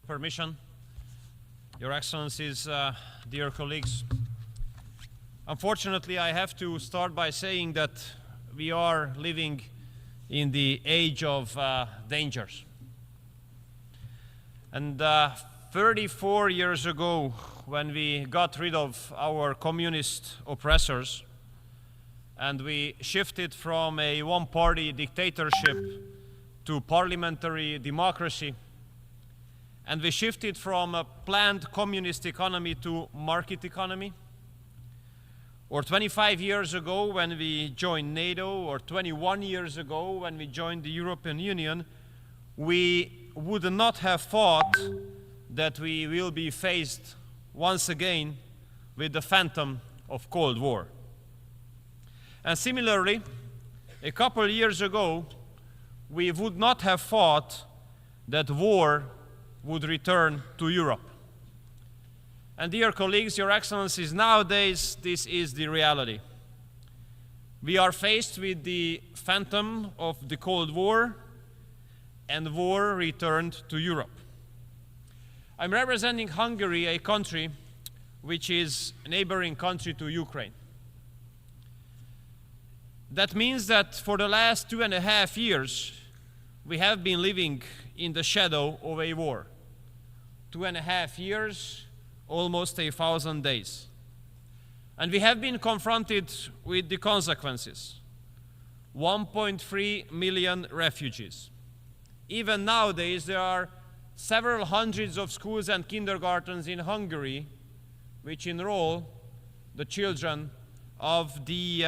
permission. Your Excellencies, dear colleagues, unfortunately I have to start by saying that we are living in the age of dangers. And 34 years ago, when we got rid of our communist oppressors and we shifted from a one-party dictatorship to parliamentary democracy, and we shifted from a planned communist economy to market economy, or 25 years ago when we joined NATO, or 21 years ago when we joined the European Union, we would not have thought that we will be faced once again with the phantom of Cold War. And similarly, a couple of years ago, we would not have thought that war would return to Europe. And dear colleagues, Your Excellencies, nowadays this is the reality. We are faced with the phantom of the Cold War, and war returned to Europe. I'm representing Hungary, a country which is a neighboring country to Ukraine. That means that for the last 2.5 years, we have been living in the shadow of a war. 2.5 years, almost 1,000 days. And we have been confronted with the consequences. 1.3 million refugees. Even nowadays, there are several hundreds of schools and kindergartens in Hungary which enroll the children of the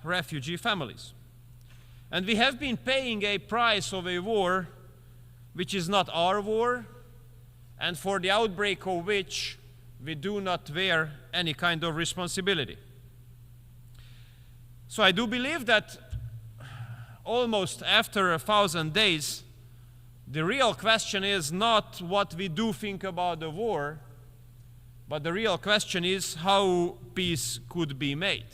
refugee families. And we have been paying a price of a war which is not our war, and for the outbreak of which we do not bear any kind of responsibility. So I do believe that almost after 1,000 days, the real question is not what we do think about the war, but the real question is how peace could be made.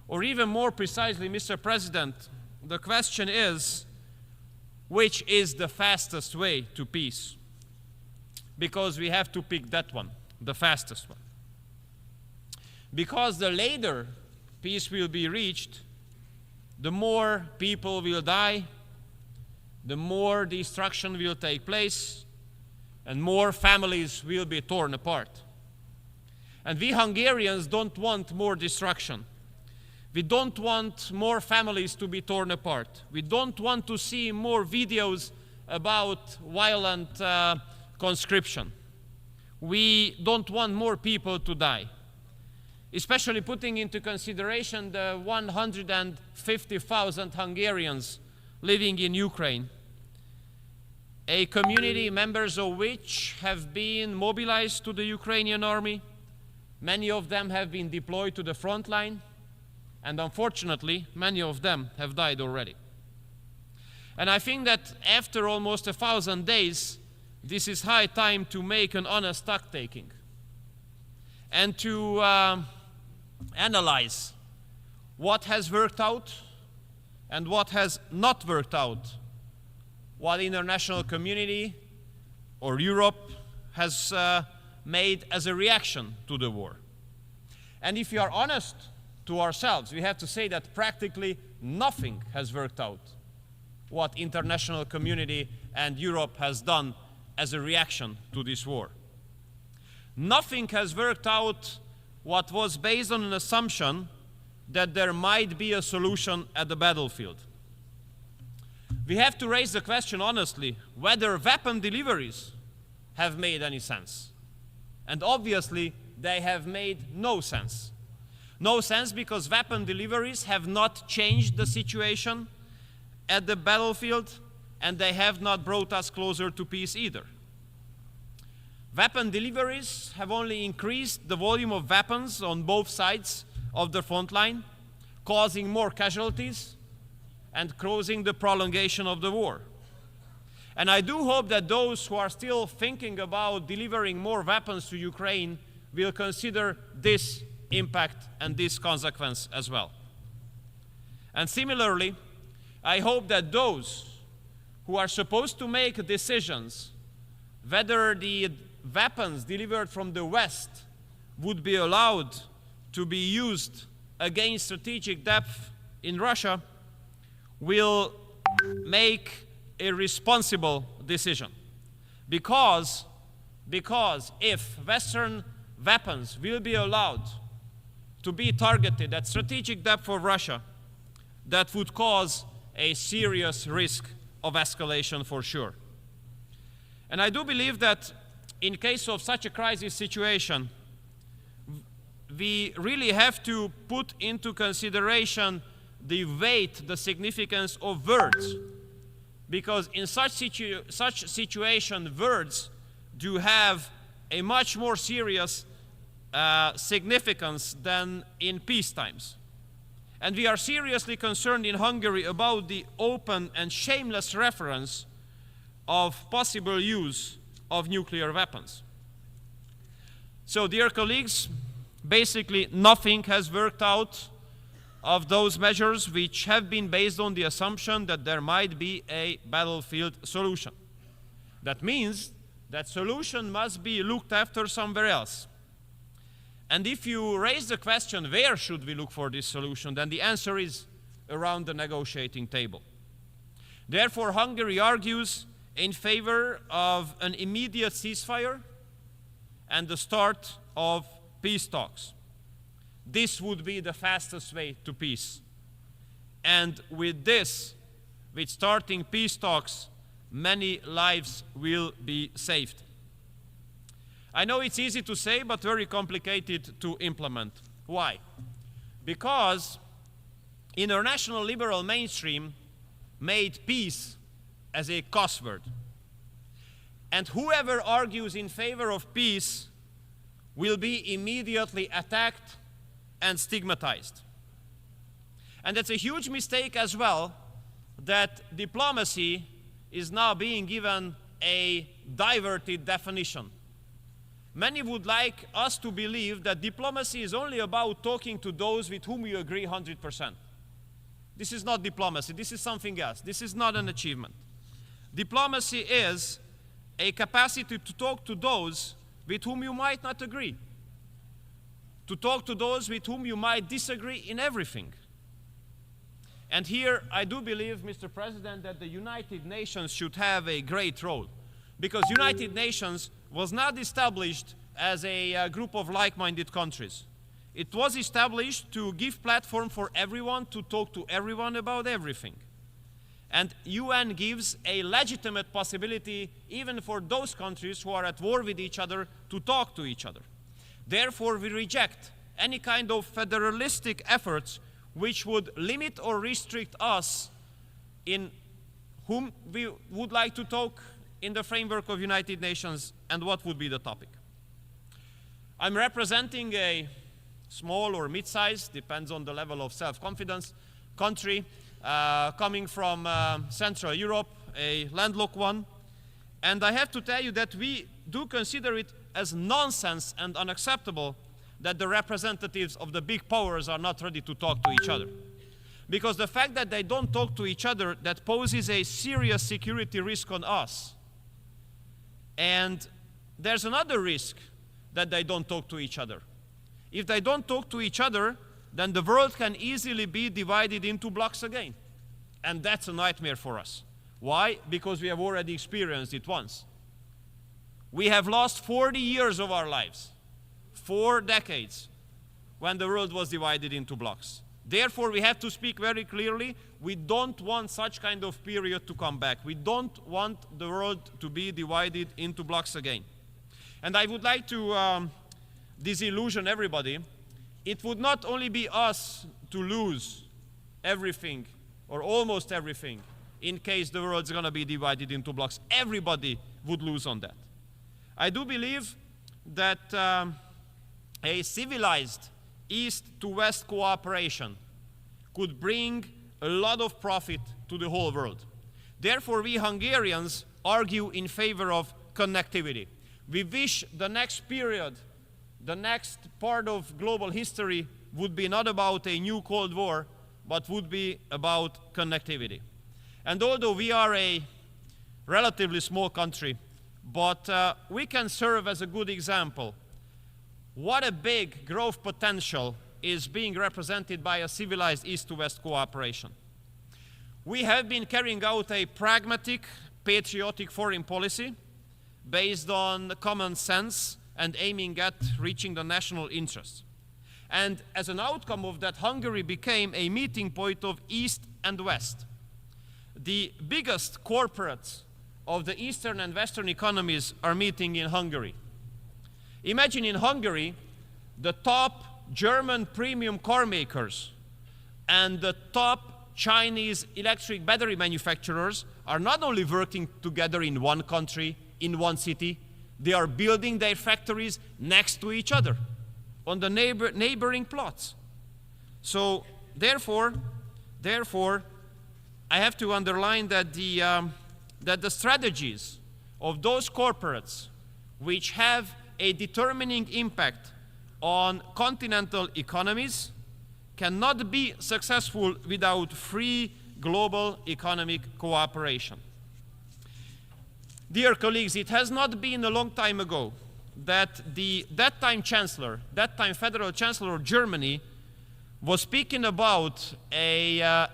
Or even more precisely, Mr. President, the question is, which is the fastest way to peace? Because we have to pick that one, the fastest one. Because the later peace will be reached, the more people will die, the more destruction will take place, and more families will be torn apart. And we Hungarians don't want more destruction. We don't want more families to be torn apart. We don't want to see more videos about violent conscription. We don't want more people to die, especially putting into consideration the 150,000 Hungarians living in Ukraine, a community members of which have been mobilized to the Ukrainian army. Many of them have been deployed to the front line, and unfortunately, many of them have died already. And I think that after almost 1,000 days, this is high time to make an honest stock-taking and to analyze what has worked out and what has not worked out, what the international community or Europe has made as a reaction to the war. And if we are honest to ourselves, we have to say that practically nothing has worked out what international community and Europe has done as a reaction to this war. Nothing has worked out what was based on an assumption that there might be a solution at the battlefield. We have to raise the question honestly whether weapon deliveries have made any sense. And obviously they have made no sense. No sense because weapon deliveries have not changed the situation at the battlefield, and they have not brought us closer to peace either. Weapon deliveries have only increased the volume of weapons on both sides of the front line, causing more casualties and causing the prolongation of the war. And I do hope that those who are still thinking about delivering more weapons to Ukraine will consider this impact and this consequence as well. And similarly, I hope that those who are supposed to make decisions whether the weapons delivered from the West would be allowed to be used against strategic depth in Russia, will make a responsible decision. Because if Western weapons will be allowed to be targeted at strategic depth for Russia, that would cause a serious risk of escalation for sure. And I do believe that in case of such a crisis situation, we really have to put into consideration the weight, the significance of words. Because in such situation, words do have a much more serious significance than in peace times. And we are seriously concerned in Hungary about the open and shameless reference of possible use of nuclear weapons. So, dear colleagues, basically nothing has worked out of those measures which have been based on the assumption that there might be a battlefield solution. That means that solution must be looked after somewhere else. And if you raise the question, where should we look for this solution, then the answer is around the negotiating table. Therefore, Hungary argues in favor of an immediate ceasefire and the start of peace talks. This would be the fastest way to peace. And with this, with starting peace talks, many lives will be saved. I know it's easy to say, but very complicated to implement. Why? Because international liberal mainstream made peace as a cuss word. And whoever argues in favor of peace will be immediately attacked and stigmatized. And that's a huge mistake as well, that diplomacy is now being given a diverted definition. Many would like us to believe that diplomacy is only about talking to those with whom you agree 100%. This is not diplomacy, this is something else. This is not an achievement. Diplomacy is a capacity to talk to those with whom you might not agree, to talk to those with whom you might disagree in everything. And here I do believe, Mr. President, that the United Nations should have a great role, because United Nations was not established as a group of like-minded countries. It was established to give platform for everyone to talk to everyone about everything. And UN gives a legitimate possibility even for those countries who are at war with each other to talk to each other. Therefore, we reject any kind of federalistic efforts which would limit or restrict us in whom we would like to talk in the framework of United Nations and what would be the topic. I'm representing a small or mid-sized, depends on the level of self-confidence, country coming from Central Europe, a landlocked one. And I have to tell you that we do consider it as nonsense and unacceptable that the representatives of the big powers are not ready to talk to each other. Because the fact that they don't talk to each other, that poses a serious security risk on us. And there's another risk that they don't talk to each other. If they don't talk to each other, then the world can easily be divided into blocks again. And that's a nightmare for us. Why? Because we have already experienced it once. We have lost 40 years of our lives, 4 decades, when the world was divided into blocks. Therefore, we have to speak very clearly. We don't want such kind of period to come back. We don't want the world to be divided into blocks again. And I would like to disillusion everybody. It would not only be us to lose everything, or almost everything, in case the world's going to be divided into blocks. Everybody would lose on that. I do believe that a civilized East to West cooperation could bring a lot of profit to the whole world. Therefore, we Hungarians argue in favor of connectivity. We wish the next period, the next part of global history would be not about a new Cold War, but would be about connectivity. And although we are a relatively small country, but we can serve as a good example. What a big growth potential is being represented by a civilized East-to-West cooperation. We have been carrying out a pragmatic, patriotic foreign policy based on common sense and aiming at reaching the national interests. And as an outcome of that, Hungary became a meeting point of East and West. The biggest corporates of the Eastern and Western economies are meeting in Hungary. Imagine in Hungary, the top German premium car makers and the top Chinese electric battery manufacturers are not only working together in one country, in one city, they are building their factories next to each other on the neighboring plots. So therefore, I have to underline that the strategies of those corporates which have a determining impact on continental economies cannot be successful without free global economic cooperation. Dear colleagues, it has not been a long time ago that that time Federal Chancellor of Germany was speaking about a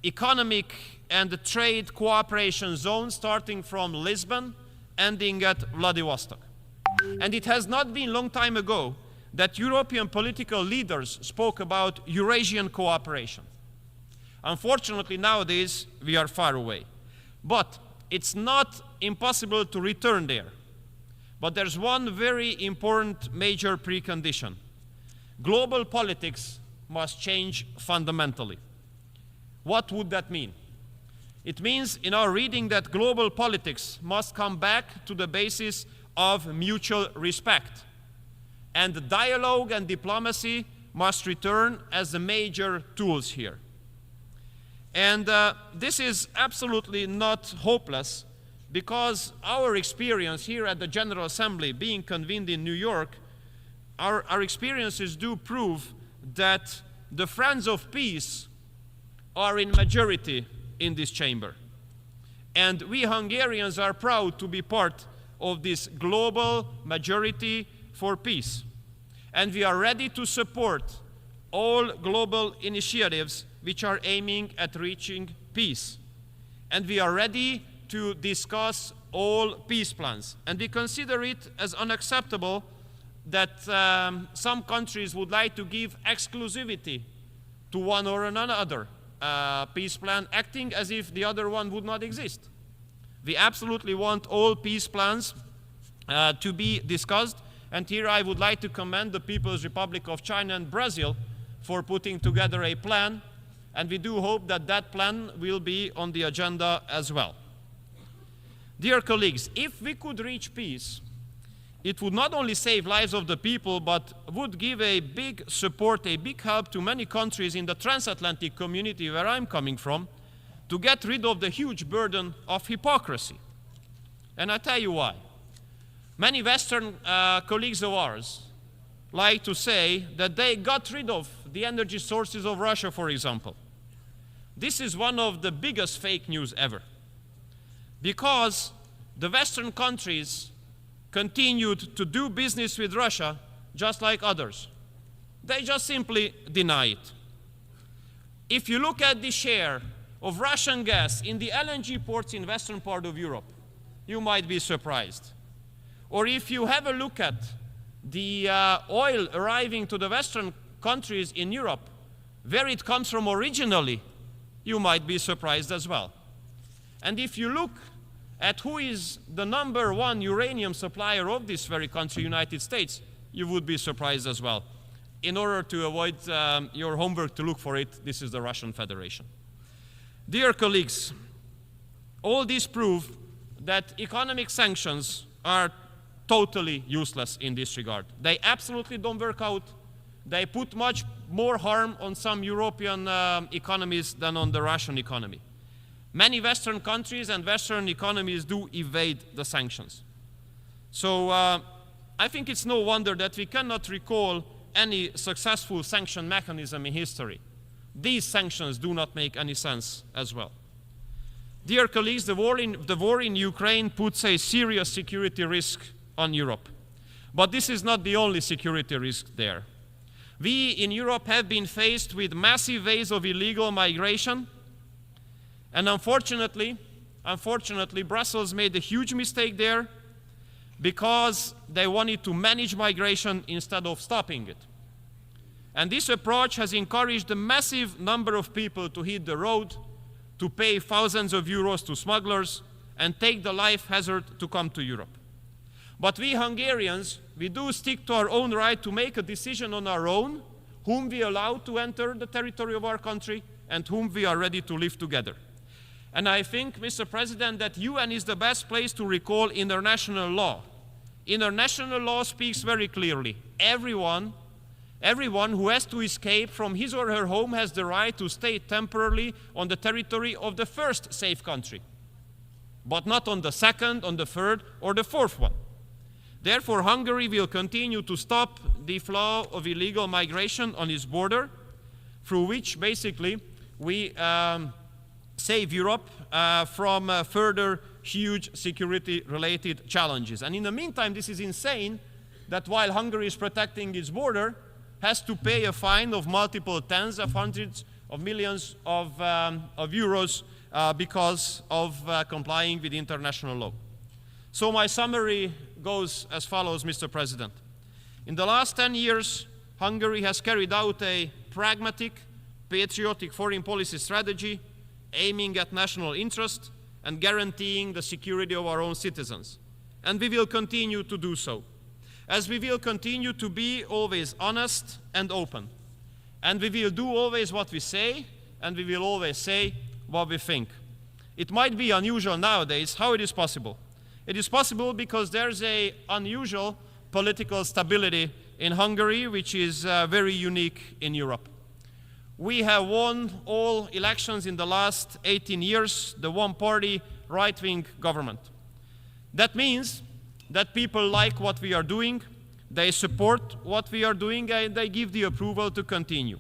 economic and trade cooperation zone starting from Lisbon, ending at Vladivostok. And it has not been a long time ago that European political leaders spoke about Eurasian cooperation. Unfortunately, nowadays, we are far away. But it's not impossible to return there. But there's one very important major precondition. Global politics must change fundamentally. What would that mean? It means in our reading that global politics must come back to the basis of mutual respect. And dialogue and diplomacy must return as the major tools here. And this is absolutely not hopeless, because our experience here at the General Assembly being convened in New York, our experiences do prove that the friends of peace are in majority in this chamber. And we Hungarians are proud to be part of this global majority for peace. And we are ready to support all global initiatives which are aiming at reaching peace. And we are ready to discuss all peace plans. And we consider it as unacceptable that some countries would like to give exclusivity to one or another peace plan, acting as if the other one would not exist. We absolutely want all peace plans to be discussed. And here I would like to commend the People's Republic of China and Brazil for putting together a plan. And we do hope that that plan will be on the agenda as well. Dear colleagues, if we could reach peace, it would not only save lives of the people, but would give a big support, a big help to many countries in the transatlantic community where I'm coming from, to get rid of the huge burden of hypocrisy. And I tell you why. Many Western colleagues of ours like to say that they got rid of the energy sources of Russia, for example. This is one of the biggest fake news ever. Because the Western countries continued to do business with Russia just like others. They just simply deny it. If you look at the share of Russian gas in the LNG ports in western part of Europe, you might be surprised. Or if you have a look at the oil arriving to the western countries in Europe, where it comes from originally, you might be surprised as well. And if you look at who is the #1 uranium supplier of this very country, United States, you would be surprised as well. In order to avoid your homework to look for it, this is the Russian Federation. Dear colleagues, all these prove that economic sanctions are totally useless in this regard. They absolutely don't work out. They put much more harm on some European economies than on the Russian economy. Many Western countries and Western economies do evade the sanctions. So I think it's no wonder that we cannot recall any successful sanction mechanism in history. These sanctions do not make any sense as well. Dear colleagues, the war in Ukraine puts a serious security risk on Europe. But this is not the only security risk there. We in Europe have been faced with massive waves of illegal migration, and unfortunately, Brussels made a huge mistake there because they wanted to manage migration instead of stopping it. And this approach has encouraged a massive number of people to hit the road, to pay thousands of euros to smugglers, and take the life hazard to come to Europe. But we Hungarians, we do stick to our own right to make a decision on our own, whom we allow to enter the territory of our country and whom we are ready to live together. And I think, Mr. President, that UN is the best place to recall international law. International law speaks very clearly. Everyone who has to escape from his or her home has the right to stay temporarily on the territory of the first safe country, but not on the second, on the third, or the fourth one. Therefore, Hungary will continue to stop the flow of illegal migration on its border, through which basically we save Europe from further huge security-related challenges. And in the meantime, this is insane that while Hungary is protecting its border, has to pay a fine of multiple tens of hundreds of millions of euros because of complying with international law. So my summary goes as follows, Mr. President. In the last 10 years, Hungary has carried out a pragmatic, patriotic foreign policy strategy aiming at national interest and guaranteeing the security of our own citizens. And we will continue to do so, as we will continue to be always honest and open. And we will do always what we say, and we will always say what we think. It might be unusual nowadays. How it is possible? It is possible because there's an unusual political stability in Hungary, which is very unique in Europe. We have won all elections in the last 18 years, the one-party right-wing government. That means that people like what we are doing, they support what we are doing, and they give the approval to continue.